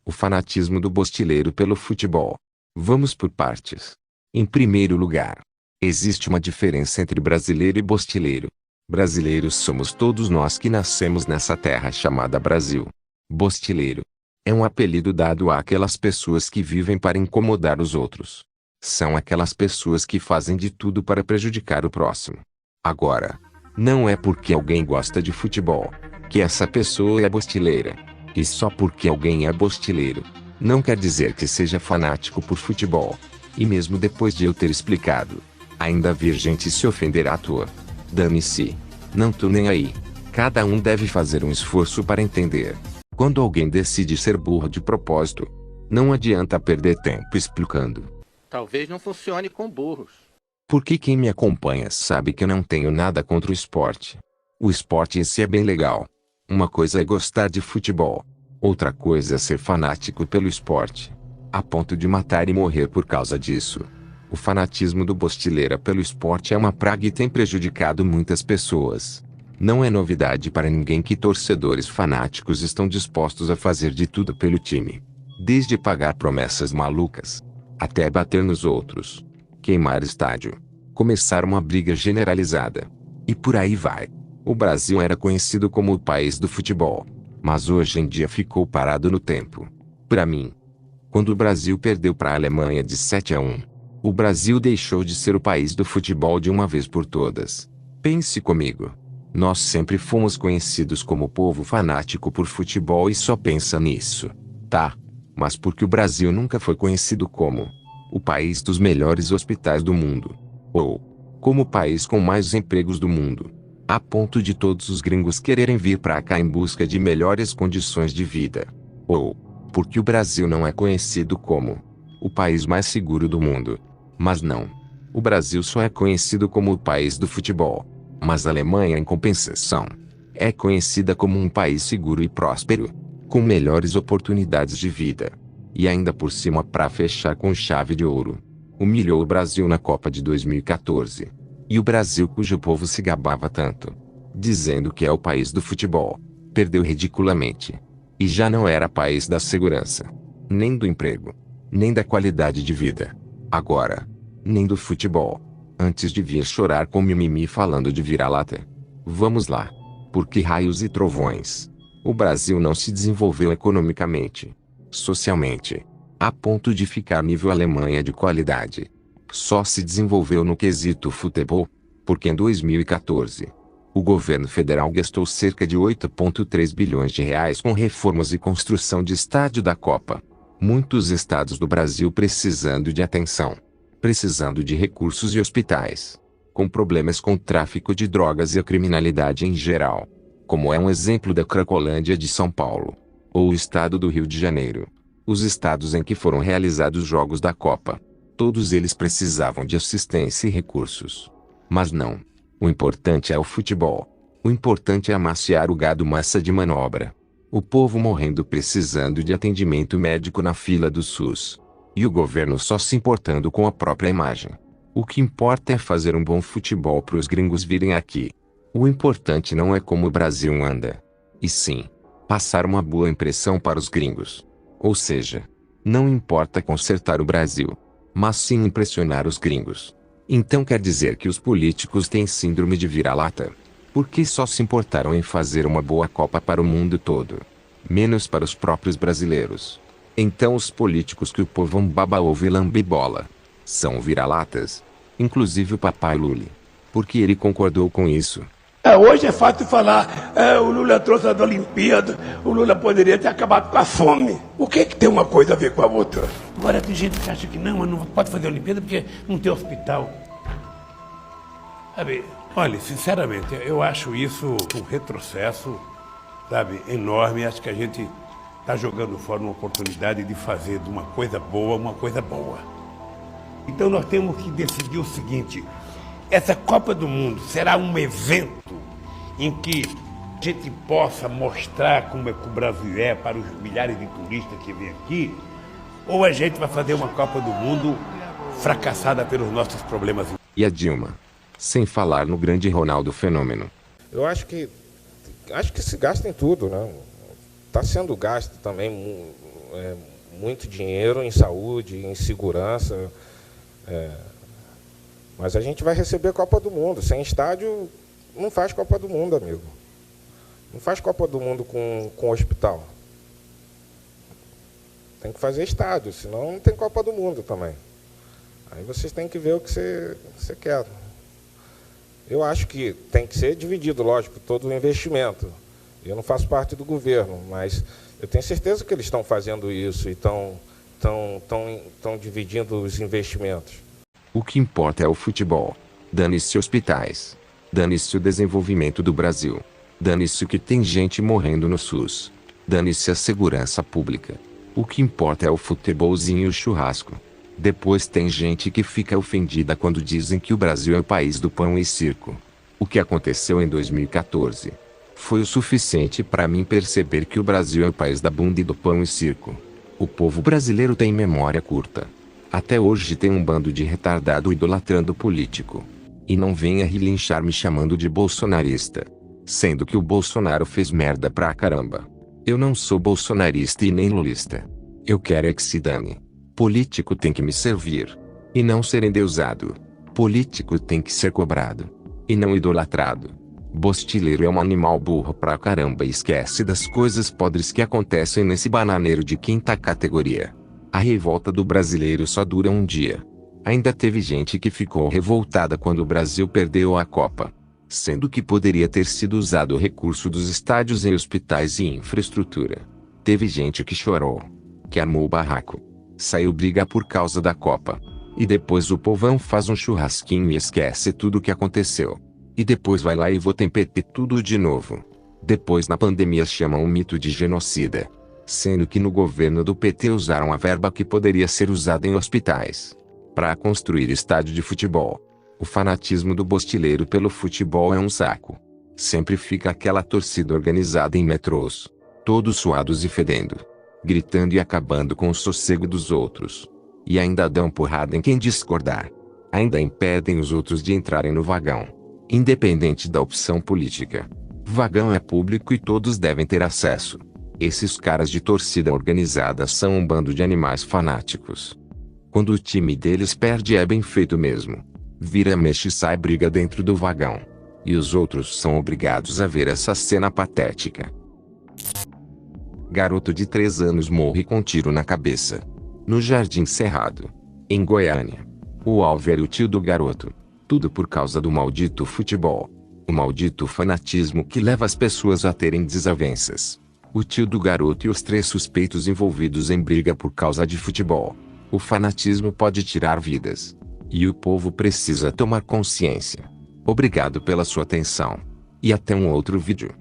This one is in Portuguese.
O fanatismo do bostileiro pelo futebol. Vamos por partes. Em primeiro lugar, existe uma diferença entre brasileiro e bostileiro. Brasileiros somos todos nós que nascemos nessa terra chamada Brasil. Bostileiro é um apelido dado àquelas pessoas que vivem para incomodar os outros. São aquelas pessoas que fazem de tudo para prejudicar o próximo. Agora, não é porque alguém gosta de futebol que essa pessoa é bostileira. E só porque alguém é bostileiro, não quer dizer que seja fanático por futebol. E mesmo depois de eu ter explicado, ainda vir gente se ofender à toa. Dane-se. Não tô nem aí. Cada um deve fazer um esforço para entender. Quando alguém decide ser burro de propósito, não adianta perder tempo explicando. Talvez não funcione com burros. Porque quem me acompanha sabe que eu não tenho nada contra o esporte. O esporte em si é bem legal. Uma coisa é gostar de futebol. Outra coisa é ser fanático pelo esporte, a ponto de matar e morrer por causa disso. O fanatismo do bostileira pelo esporte é uma praga e tem prejudicado muitas pessoas. Não é novidade para ninguém que torcedores fanáticos estão dispostos a fazer de tudo pelo time. Desde pagar promessas malucas, até bater nos outros, queimar estádio, começar uma briga generalizada. E por aí vai. O Brasil era conhecido como o país do futebol, mas hoje em dia ficou parado no tempo. Para mim, quando o Brasil perdeu para a Alemanha de 7-1, o Brasil deixou de ser o país do futebol de uma vez por todas. Pense comigo. Nós sempre fomos conhecidos como povo fanático por futebol e só pensa nisso. Tá? Mas porque o Brasil nunca foi conhecido como o país dos melhores hospitais do mundo, ou como o país com mais empregos do mundo, a ponto de todos os gringos quererem vir para cá em busca de melhores condições de vida. Ou porque o Brasil não é conhecido como o país mais seguro do mundo. Mas não. O Brasil só é conhecido como o país do futebol. Mas a Alemanha, em compensação, é conhecida como um país seguro e próspero, com melhores oportunidades de vida. E ainda por cima, para fechar com chave de ouro, humilhou o Brasil na Copa de 2014. E o Brasil, cujo povo se gabava tanto, dizendo que é o país do futebol, perdeu ridiculamente. E já não era país da segurança, nem do emprego, nem da qualidade de vida. Agora, nem do futebol. Antes de vir chorar com mimimi falando de vira-lata. Vamos lá. Por que raios e trovões? O Brasil não se desenvolveu economicamente, socialmente, a ponto de ficar nível Alemanha de qualidade. Só se desenvolveu no quesito futebol, porque em 2014, o governo federal gastou cerca de 8,3 bilhões de reais com reformas e construção de estádio da Copa. Muitos estados do Brasil precisando de atenção, precisando de recursos e hospitais, com problemas com o tráfico de drogas e a criminalidade em geral, como é um exemplo da Cracolândia de São Paulo, ou o estado do Rio de Janeiro, os estados em que foram realizados os Jogos da Copa. Todos eles precisavam de assistência e recursos. Mas não. O importante é o futebol. O importante é amaciar o gado massa de manobra. O povo morrendo precisando de atendimento médico na fila do SUS. E o governo só se importando com a própria imagem. O que importa é fazer um bom futebol para os gringos virem aqui. O importante não é como o Brasil anda, e sim passar uma boa impressão para os gringos. Ou seja, não importa consertar o Brasil, mas sim impressionar os gringos. Então quer dizer que os políticos têm síndrome de vira-lata? Porque só se importaram em fazer uma boa Copa para o mundo todo, menos para os próprios brasileiros. Então os políticos que o povão baba ovo e lambe-bola são vira-latas, inclusive o papai Lula, porque ele concordou com isso. Hoje é fácil falar, o Lula trouxe as Olimpíadas, o Lula poderia ter acabado com a fome. O que tem uma coisa a ver com a outra? Agora tem gente que acha que não, mas não pode fazer Olimpíada porque não tem hospital. Sabe, olha, sinceramente, eu acho isso um retrocesso, sabe, enorme. Acho que a gente está jogando fora uma oportunidade de fazer de uma coisa boa uma coisa boa. Então nós temos que decidir o seguinte: essa Copa do Mundo será um evento em que a gente possa mostrar como é que o Brasil é para os milhares de turistas que vêm aqui, ou a gente vai fazer uma Copa do Mundo fracassada pelos nossos problemas. E a Dilma, sem falar no grande Ronaldo Fenômeno. Eu acho que se gasta em tudo, né? Está sendo gasto também muito dinheiro em saúde, em segurança, mas a gente vai receber a Copa do Mundo. Sem estádio, não faz Copa do Mundo, amigo. Não faz Copa do Mundo com hospital. Tem que fazer estádio, senão não tem Copa do Mundo também. Aí vocês têm que ver o que você quer. Eu acho que tem que ser dividido, lógico, todo o investimento. Eu não faço parte do governo, mas eu tenho certeza que eles estão fazendo isso e estão dividindo os investimentos. O que importa é o futebol. Dane-se hospitais. Dane-se o desenvolvimento do Brasil. Dane-se o que tem gente morrendo no SUS. Dane-se a segurança pública. O que importa é o futebolzinho e o churrasco. Depois tem gente que fica ofendida quando dizem que o Brasil é o país do pão e circo. O que aconteceu em 2014 foi o suficiente para mim perceber que o Brasil é o país da bunda e do pão e circo. O povo brasileiro tem memória curta. Até hoje tem um bando de retardado idolatrando político. E não venha relinchar me chamando de bolsonarista. Sendo que o Bolsonaro fez merda pra caramba. Eu não sou bolsonarista e nem lulista. Eu quero é que se dane. Político tem que me servir. E não ser endeusado. Político tem que ser cobrado. E não idolatrado. Bostileiro é um animal burro pra caramba e esquece das coisas podres que acontecem nesse bananeiro de quinta categoria. A revolta do brasileiro só dura um dia. Ainda teve gente que ficou revoltada quando o Brasil perdeu a Copa. Sendo que poderia ter sido usado o recurso dos estádios em hospitais e infraestrutura. Teve gente que chorou. Que armou o barraco. Saiu briga por causa da Copa. E depois o povão faz um churrasquinho e esquece tudo o que aconteceu. E depois vai lá e vota em PT tudo de novo. Depois na pandemia chamam o mito de genocida. Sendo que no governo do PT usaram a verba que poderia ser usada em hospitais. Para construir estádio de futebol. O fanatismo do bostileiro pelo futebol é um saco. Sempre fica aquela torcida organizada em metrôs. Todos suados e fedendo. Gritando e acabando com o sossego dos outros. E ainda dão porrada em quem discordar. Ainda impedem os outros de entrarem no vagão. Independente da opção política. Vagão é público e todos devem ter acesso. Esses caras de torcida organizada são um bando de animais fanáticos. Quando o time deles perde é bem feito mesmo. Vira, mexe e sai briga dentro do vagão. E os outros são obrigados a ver essa cena patética. Garoto de 3 anos morre com tiro na cabeça. No Jardim Cerrado. Em Goiânia. O alvo era o tio do garoto. Tudo por causa do maldito futebol. O maldito fanatismo que leva as pessoas a terem desavenças. O tio do garoto e os 3 suspeitos envolvidos em briga por causa de futebol. O fanatismo pode tirar vidas. E o povo precisa tomar consciência. Obrigado pela sua atenção. E até um outro vídeo.